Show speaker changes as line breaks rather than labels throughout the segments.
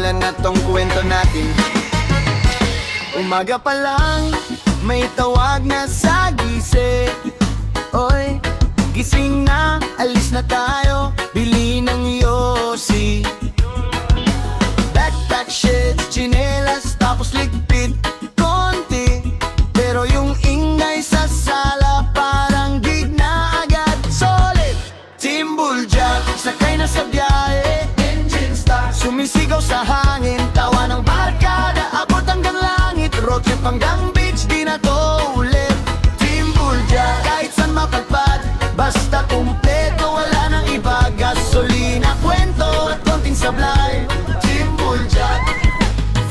Simulan na tong kwento natin. Umaga pa lang, may tawag na sa gise. Oy, gising na, alis na tayo, bili ng yosi. Backpack, shades, tsinelas, tapos ligpit konti. Pero yung ingay sa sala parang gig na agad. Solid, timbul jack, sakay na sa biyahe, engine start, sumisigaw sa hangin, tawa ng barkada, abot hanggang langit, road trip hanggang beach, di na to ulit. Timbul jack, kahit saan mapagpad, basta kumpleto, wala nang iba. Gasolina, kwento at konting sablay. Timbul jack,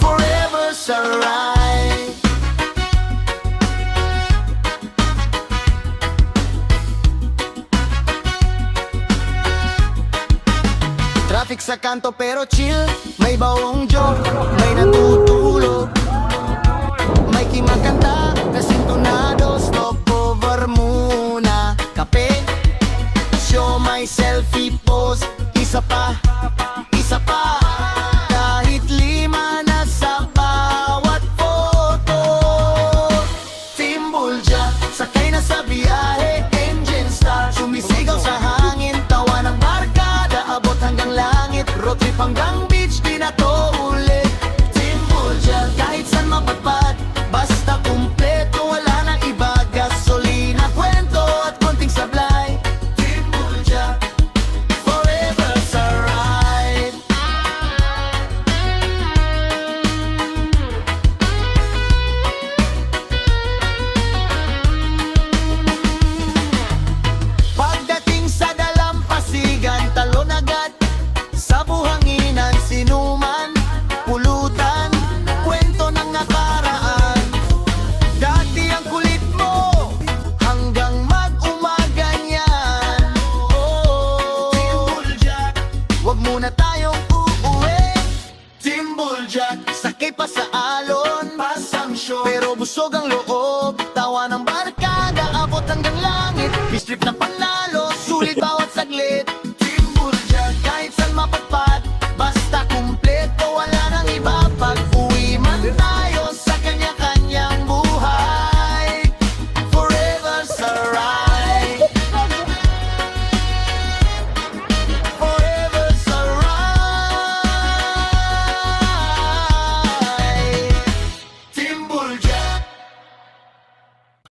forever sa ride. Traffic sa kanto pero chill, may bawong joke, may natutulog, may kimakanta, kasintonado, stopover muna, kape, show my selfie pose, isa pa, kahit 5 na sa bawat photo. Timbul jack, sakay na sa biyahe, engine start, sumisigaw sa hangin, tawa ng barkada, abot hanggang langit, road trip hanggang beach, di na to ulit. Timbul jack, kahit saan mapagpad, basta kumpleto, wala nang iba. Gasolina, kwento at konting sablay. Timbul jack, forever sa ride. Pagdating sa dalampasigan, talon agad sa buhanginan, sinuman, pulutan, kwento ng nakaraan. Dati ang kulit mo, hanggang mag-umaga niyan. Oh, Timbul jack, wag muna tayong uuwi. Timbul jack, sakay pa sa alon, pasang show, pero busog ang loob.